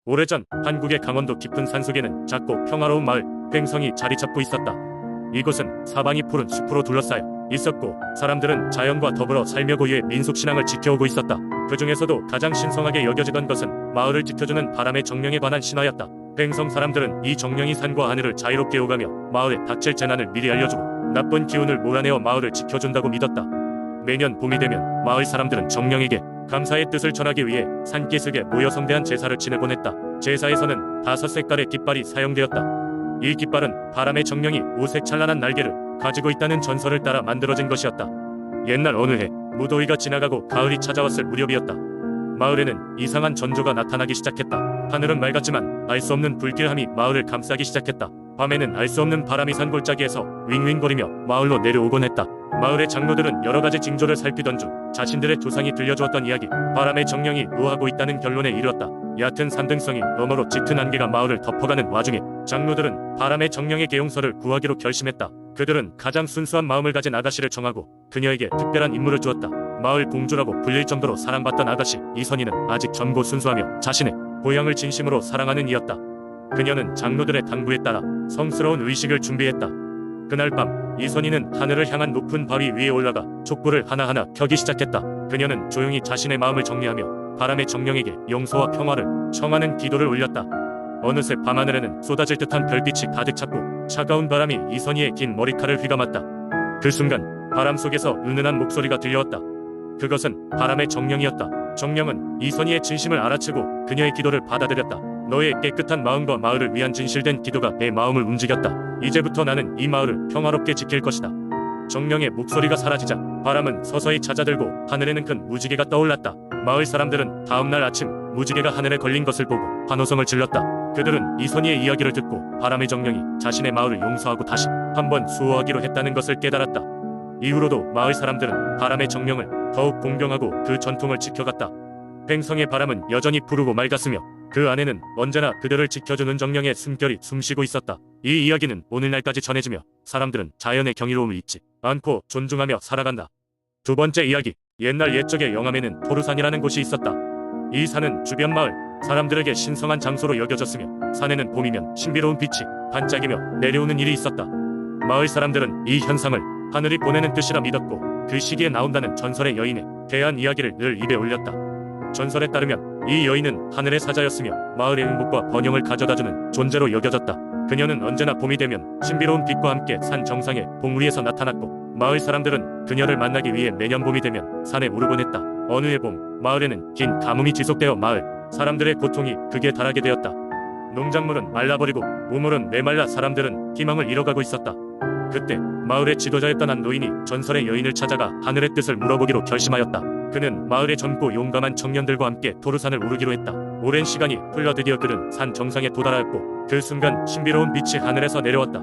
오래전 한국의 강원도 깊은 산속에는 작고 평화로운 마을 횡성이 자리 잡고 있었다. 이곳은 사방이 푸른 숲으로 둘러싸여 있었고 사람들은 자연과 더불어 살며 고유의 민속신앙을 지켜오고 있었다. 그 중에서도 가장 신성하게 여겨지던 것은 마을을 지켜주는 바람의 정령에 관한 신화였다. 횡성 사람들은 이 정령이 산과 하늘을 자유롭게 오가며 마을에 닥칠 재난을 미리 알려주고 나쁜 기운을 몰아내어 마을을 지켜준다고 믿었다. 매년 봄이 되면 마을 사람들은 정령에게 감사의 뜻을 전하기 위해 산기슭에 모여 성대한 제사를 지내곤 했다. 제사에서는 5색깔의 깃발이 사용되었다. 이 깃발은 바람의 정령이 우색 찬란한 날개를 가지고 있다는 전설을 따라 만들어진 것이었다. 옛날 어느 해 무더위가 지나가고 가을이 찾아왔을 무렵이었다. 마을에는 이상한 전조가 나타나기 시작했다. 하늘은 맑았지만 알 수 없는 불길함이 마을을 감싸기 시작했다. 밤에는 알 수 없는 바람이 산골짜기에서 윙윙거리며 마을로 내려오곤 했다. 마을의 장로들은 여러가지 징조를 살피던 중 자신들의 조상이 들려주었던 이야기, 바람의 정령이 노하고 있다는 결론에 이르렀다. 얕은 산등성이 너머로 짙은 안개가 마을을 덮어가는 와중에 장로들은 바람의 정령의 계용서를 구하기로 결심했다. 그들은 가장 순수한 마음을 가진 아가씨를 정하고 그녀에게 특별한 임무를 주었다. 마을 공주라고 불릴 정도로 사랑받던 아가씨 이선희는 아직 젊고 순수하며 자신의 고향을 진심으로 사랑하는 이였다. 그녀는 장로들의 당부에 따라 성스러운 의식을 준비했다. 그날 밤 이선희는 하늘을 향한 높은 바위 위에 올라가 촛불을 하나하나 켜기 시작했다. 그녀는 조용히 자신의 마음을 정리하며 바람의 정령에게 용서와 평화를 청하는 기도를 올렸다. 어느새 밤하늘에는 쏟아질 듯한 별빛이 가득 찼고 차가운 바람이 이선희의 긴 머리칼을 휘감았다. 그 순간 바람 속에서 은은한 목소리가 들려왔다. 그것은 바람의 정령이었다. 정령은 이선희의 진심을 알아채고 그녀의 기도를 받아들였다. 너의 깨끗한 마음과 마을을 위한 진실된 기도가 내 마음을 움직였다. 이제부터 나는 이 마을을 평화롭게 지킬 것이다. 정령의 목소리가 사라지자 바람은 서서히 잦아들고 하늘에는 큰 무지개가 떠올랐다. 마을 사람들은 다음날 아침 무지개가 하늘에 걸린 것을 보고 환호성을 질렀다. 그들은 이선희의 이야기를 듣고 바람의 정령이 자신의 마을을 용서하고 다시 한번 수호하기로 했다는 것을 깨달았다. 이후로도 마을 사람들은 바람의 정령을 더욱 공경하고 그 전통을 지켜갔다. 횡성의 바람은 여전히 푸르고 맑았으며 그 안에는 언제나 그들을 지켜주는 정령의 숨결이 숨쉬고 있었다. 이 이야기는 오늘날까지 전해지며 사람들은 자연의 경이로움을 잊지 않고 존중하며 살아간다. 두 번째 이야기. 옛날 옛적의 영암에는 토르산이라는 곳이 있었다. 이 산은 주변 마을 사람들에게 신성한 장소로 여겨졌으며 산에는 봄이면 신비로운 빛이 반짝이며 내려오는 일이 있었다. 마을 사람들은 이 현상을 하늘이 보내는 뜻이라 믿었고 그 시기에 나온다는 전설의 여인에 대한 이야기를 늘 입에 올렸다. 전설에 따르면 이 여인은 하늘의 사자였으며 마을의 행복과 번영을 가져다주는 존재로 여겨졌다. 그녀는 언제나 봄이 되면 신비로운 빛과 함께 산 정상에 봉우리에서 나타났고 마을 사람들은 그녀를 만나기 위해 매년 봄이 되면 산에 오르곤 했다. 어느 해 봄 마을에는 긴 가뭄이 지속되어 마을 사람들의 고통이 극에 달하게 되었다. 농작물은 말라버리고 우물은 메말라 사람들은 희망을 잃어가고 있었다. 그때 마을의 지도자였던 한 노인이 전설의 여인을 찾아가 하늘의 뜻을 물어보기로 결심하였다. 그는 마을의 젊고 용감한 청년들과 함께 토르산을 오르기로 했다. 오랜 시간이 흘러 드디어 그는 산 정상에 도달하였고 그 순간 신비로운 빛이 하늘에서 내려왔다.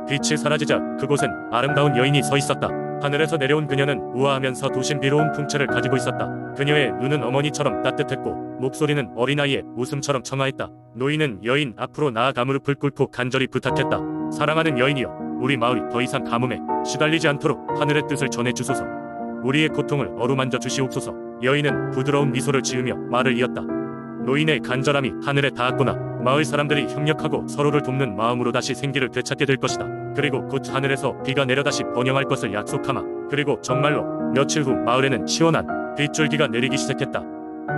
빛이 사라지자 그곳엔 아름다운 여인이 서 있었다. 하늘에서 내려온 그녀는 우아하면서 도신비로운 풍채를 가지고 있었다. 그녀의 눈은 어머니처럼 따뜻했고 목소리는 어린아이의 웃음처럼 청아했다. 노인은 여인 앞으로 나아가 무릎을 꿇고 간절히 부탁했다. 사랑하는 여인이여, 우리 마을이 더 이상 가뭄에 시달리지 않도록 하늘의 뜻을 전해주소서. 우리의 고통을 어루만져 주시옵소서. 여인은 부드러운 미소를 지으며 말을 이었다. 노인의 간절함이 하늘에 닿았구나. 마을 사람들이 협력하고 서로를 돕는 마음으로 다시 생기를 되찾게 될 것이다. 그리고 곧 하늘에서 비가 내려 다시 번영할 것을 약속하마. 그리고 정말로 며칠 후 마을에는 시원한 빗줄기가 내리기 시작했다.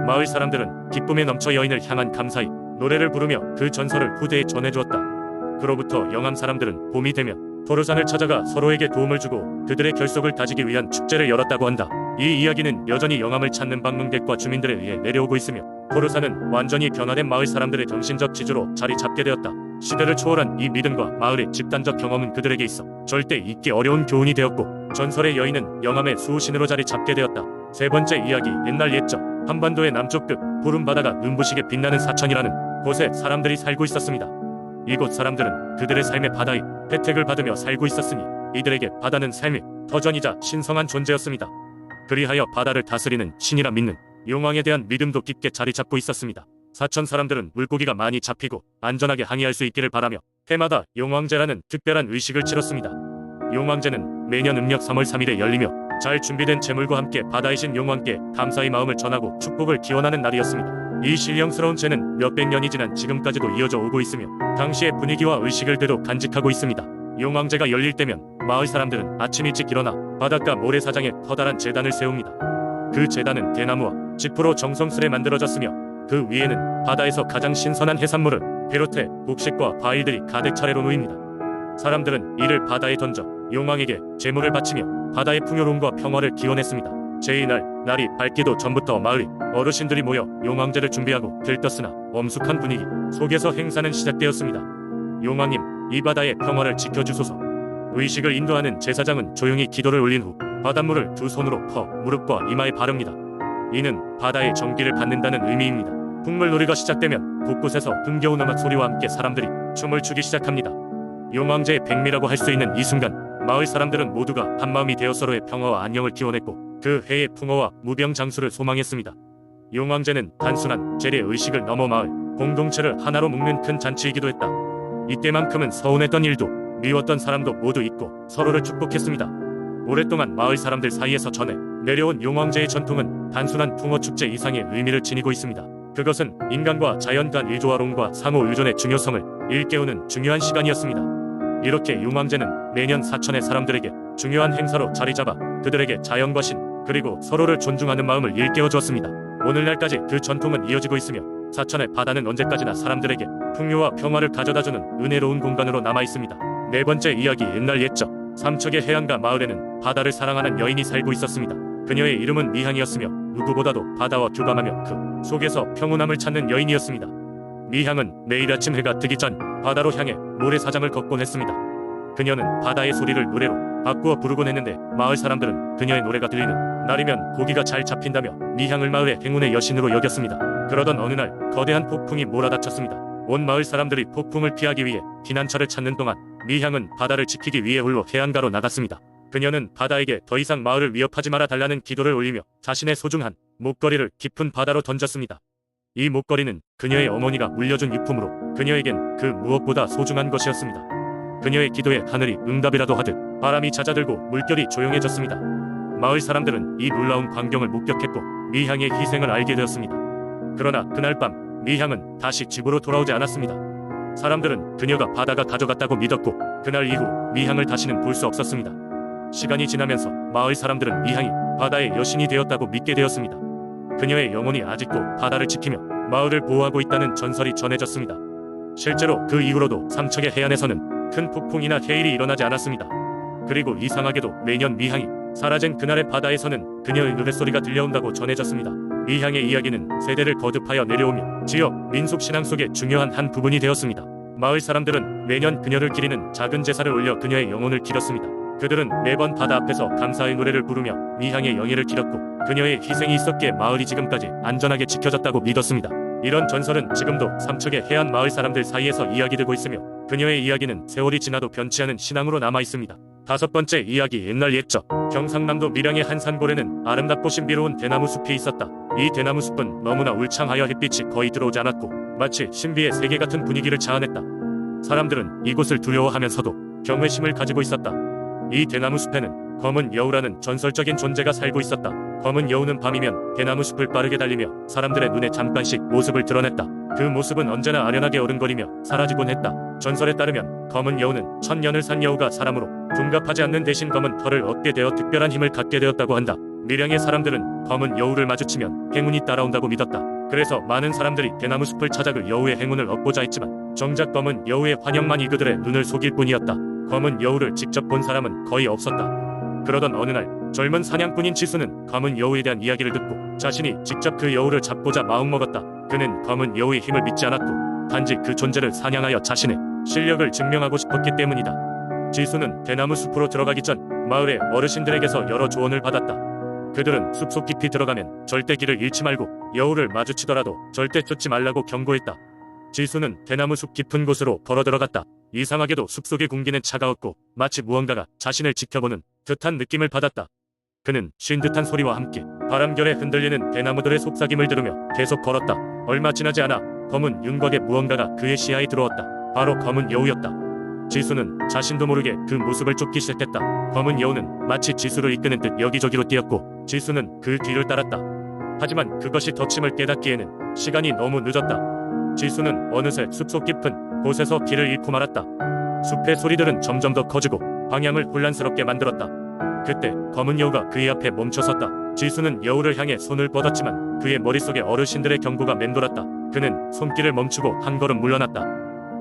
마을 사람들은 기쁨에 넘쳐 여인을 향한 감사의 노래를 부르며 그 전설을 후대에 전해주었다. 그로부터 영암 사람들은 봄이 되면 토르산을 찾아가 서로에게 도움을 주고 그들의 결속을 다지기 위한 축제를 열었다고 한다. 이 이야기는 여전히 영암을 찾는 방문객과 주민들에 의해 내려오고 있으며 토르산은 완전히 변화된 마을 사람들의 정신적 지주로 자리 잡게 되었다. 시대를 초월한 이 믿음과 마을의 집단적 경험은 그들에게 있어 절대 잊기 어려운 교훈이 되었고 전설의 여인은 영암의 수호신으로 자리 잡게 되었다. 세 번째 이야기. 옛날 옛적 한반도의 남쪽 끝 푸른 바다가 눈부시게 빛나는 사천이라는 곳에 사람들이 살고 있었습니다. 이곳 사람들은 그들의 삶의 바다의 혜택을 받으며 살고 있었으니 이들에게 바다는 삶의 터전이자 신성한 존재였습니다. 그리하여 바다를 다스리는 신이라 믿는 용왕에 대한 믿음도 깊게 자리 잡고 있었습니다. 사천 사람들은 물고기가 많이 잡히고 안전하게 항해할 수 있기를 바라며 해마다 용왕제라는 특별한 의식을 치렀습니다. 용왕제는 매년 음력 3월 3일에 열리며 잘 준비된 제물과 함께 바다의 신 용왕께 감사의 마음을 전하고 축복을 기원하는 날이었습니다. 이 신령스러운 죄는 몇백 년이 지난 지금까지도 이어져 오고 있으며 당시의 분위기와 의식을 그대로 간직하고 있습니다. 용왕제가 열릴 때면 마을 사람들은 아침 일찍 일어나 바닷가 모래사장에 커다란 제단을 세웁니다. 그 제단은 대나무와 짚으로 정성스레 만들어졌으며 그 위에는 바다에서 가장 신선한 해산물을 비롯해 곡식과 과일들이 가득 차례로 놓입니다. 사람들은 이를 바다에 던져 용왕에게 제물을 바치며 바다의 풍요로움과 평화를 기원했습니다. 제2날 날이 밝기도 전부터 마을 어르신들이 모여 용왕제를 준비하고 들떴으나 엄숙한 분위기 속에서 행사는 시작되었습니다. 용왕님, 이 바다의 평화를 지켜주소서. 의식을 인도하는 제사장은 조용히 기도를 올린 후 바닷물을 두 손으로 퍼 무릎과 이마에 바릅니다. 이는 바다의 정기를 받는다는 의미입니다. 풍물놀이가 시작되면 곳곳에서 흥겨운 음악 소리와 함께 사람들이 춤을 추기 시작합니다. 용왕제의 백미라고 할 수 있는 이 순간 마을 사람들은 모두가 한마음이 되어 서로의 평화와 안녕을 기원했고 그 해의 풍어와 무병장수를 소망했습니다. 용왕제는 단순한 제례 의식을 넘어 마을 공동체를 하나로 묶는 큰 잔치이기도 했다. 이때만큼은 서운했던 일도 미웠던 사람도 모두 잊고 서로를 축복했습니다. 오랫동안 마을 사람들 사이에서 전해 내려온 용왕제의 전통은 단순한 풍어축제 이상의 의미를 지니고 있습니다. 그것은 인간과 자연 간 일조화론과 상호 의존의 중요성을 일깨우는 중요한 시간이었습니다. 이렇게 용왕제는 매년 사천의 사람들에게 중요한 행사로 자리잡아 그들에게 자연과 신 그리고 서로를 존중하는 마음을 일깨워 주었습니다. 오늘날까지 그 전통은 이어지고 있으며 사천의 바다는 언제까지나 사람들에게 풍요와 평화를 가져다주는 은혜로운 공간으로 남아 있습니다. 네 번째 이야기. 옛날 옛적 삼척의 해안가 마을에는 바다를 사랑하는 여인이 살고 있었습니다. 그녀의 이름은 미향이었으며 누구보다도 바다와 교감하며 그 속에서 평온함을 찾는 여인이었습니다. 미향은 매일 아침 해가 뜨기 전 바다로 향해 모래사장을 걷곤 했습니다. 그녀는 바다의 소리를 노래로 바꾸어 부르곤 했는데 마을 사람들은 그녀의 노래가 들리는 날이면 고기가 잘 잡힌다며 미향을 마을의 행운의 여신으로 여겼습니다. 그러던 어느 날 거대한 폭풍이 몰아닥쳤습니다. 온 마을 사람들이 폭풍을 피하기 위해 피난처를 찾는 동안 미향은 바다를 지키기 위해 홀로 해안가로 나갔습니다. 그녀는 바다에게 더 이상 마을을 위협하지 말아 달라는 기도를 올리며 자신의 소중한 목걸이를 깊은 바다로 던졌습니다. 이 목걸이는 그녀의 어머니가 물려준 유품으로 그녀에겐 그 무엇보다 소중한 것이었습니다. 그녀의 기도에 하늘이 응답이라도 하듯 바람이 잦아들고 물결이 조용해졌습니다. 마을 사람들은 이 놀라운 광경을 목격했고 미향의 희생을 알게 되었습니다. 그러나 그날 밤 미향은 다시 집으로 돌아오지 않았습니다. 사람들은 그녀가 바다가 가져갔다고 믿었고 그날 이후 미향을 다시는 볼 수 없었습니다. 시간이 지나면서 마을 사람들은 미향이 바다의 여신이 되었다고 믿게 되었습니다. 그녀의 영혼이 아직도 바다를 지키며 마을을 보호하고 있다는 전설이 전해졌습니다. 실제로 그 이후로도 삼척의 해안에서는 큰 폭풍이나 해일이 일어나지 않았습니다. 그리고 이상하게도 매년 미향이 사라진 그날의 바다에서는 그녀의 노랫소리가 들려온다고 전해졌습니다. 미향의 이야기는 세대를 거듭하여 내려오며 지역 민속신앙 속의 중요한 한 부분이 되었습니다. 마을 사람들은 매년 그녀를 기리는 작은 제사를 올려 그녀의 영혼을 기렸습니다. 그들은 매번 바다 앞에서 감사의 노래를 부르며 미향의 영예를 기렸고 그녀의 희생이 있었기에 마을이 지금까지 안전하게 지켜졌다고 믿었습니다. 이런 전설은 지금도 삼척의 해안 마을 사람들 사이에서 이야기되고 있으며 그녀의 이야기는 세월이 지나도 변치 않은 신앙으로 남아 있습니다. 다섯 번째 이야기. 옛날 옛적 경상남도 밀양의 한 산골에는 아름답고 신비로운 대나무 숲이 있었다. 이 대나무 숲은 너무나 울창하여 햇빛이 거의 들어오지 않았고 마치 신비의 세계 같은 분위기를 자아냈다. 사람들은 이곳을 두려워하면서도 경외심을 가지고 있었다. 이 대나무 숲에는 검은 여우라는 전설적인 존재가 살고 있었다. 검은 여우는 밤이면 대나무 숲을 빠르게 달리며 사람들의 눈에 잠깐씩 모습을 드러냈다. 그 모습은 언제나 아련하게 어른거리며 사라지곤 했다. 전설에 따르면 검은 여우는 천년을 산 여우가 사람으로 둔갑하지 않는 대신 검은 털을 얻게 되어 특별한 힘을 갖게 되었다고 한다. 밀양의 사람들은 검은 여우를 마주치면 행운이 따라온다고 믿었다. 그래서 많은 사람들이 대나무 숲을 찾아 그 여우의 행운을 얻고자 했지만 정작 검은 여우의 환영만이 그들의 눈을 속일 뿐이었다. 검은 여우를 직접 본 사람은 거의 없었다. 그러던 어느 날 젊은 사냥꾼인 지수는 검은 여우에 대한 이야기를 듣고 자신이 직접 그 여우를 잡고자 마음먹었다. 그는 검은 여우의 힘을 믿지 않았고 단지 그 존재를 사냥하여 자신의 실력을 증명하고 싶었기 때문이다. 지수는 대나무 숲으로 들어가기 전 마을의 어르신들에게서 여러 조언을 받았다. 그들은 숲속 깊이 들어가면 절대 길을 잃지 말고 여우를 마주치더라도 절대 쫓지 말라고 경고했다. 지수는 대나무 숲 깊은 곳으로 걸어 들어갔다. 이상하게도 숲속의 공기는 차가웠고 마치 무언가가 자신을 지켜보는 듯한 느낌을 받았다. 그는 쉰 듯한 소리와 함께 바람결에 흔들리는 대나무들의 속삭임을 들으며 계속 걸었다. 얼마 지나지 않아 검은 윤곽의 무언가가 그의 시야에 들어왔다. 바로 검은 여우였다. 지수는 자신도 모르게 그 모습을 쫓기 시작했다. 검은 여우는 마치 지수를 이끄는 듯 여기저기로 뛰었고 지수는 그 뒤를 따랐다. 하지만 그것이 덫임을 깨닫기에는 시간이 너무 늦었다. 지수는 어느새 숲속 깊은 곳에서 길을 잃고 말았다. 숲의 소리들은 점점 더 커지고 방향을 혼란스럽게 만들었다. 그때 검은 여우가 그의 앞에 멈춰섰다. 지수는 여우를 향해 손을 뻗었지만 그의 머릿속에 어르신들의 경고가 맴돌았다. 그는 손길을 멈추고 한 걸음 물러났다.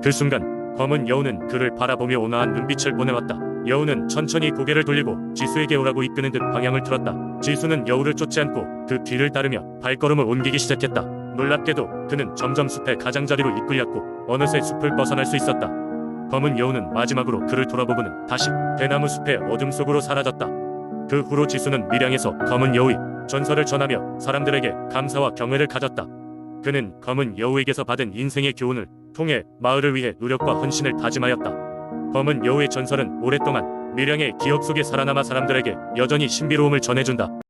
그 순간 검은 여우는 그를 바라보며 온화한 눈빛을 보내왔다. 여우는 천천히 고개를 돌리고 지수에게 오라고 이끄는 듯 방향을 틀었다. 지수는 여우를 쫓지 않고 그 뒤를 따르며 발걸음을 옮기기 시작했다. 놀랍게도 그는 점점 숲의 가장자리로 이끌렸고 어느새 숲을 벗어날 수 있었다. 검은 여우는 마지막으로 그를 돌아보고는 다시 대나무 숲의 어둠 속으로 사라졌다. 그 후로 지수는 밀양에서 검은 여우의 전설을 전하며 사람들에게 감사와 경외를 가졌다. 그는 검은 여우에게서 받은 인생의 교훈을 통해 마을을 위해 노력과 헌신을 다짐하였다. 검은 여우의 전설은 오랫동안 밀양의 기억 속에 살아남아 사람들에게 여전히 신비로움을 전해준다.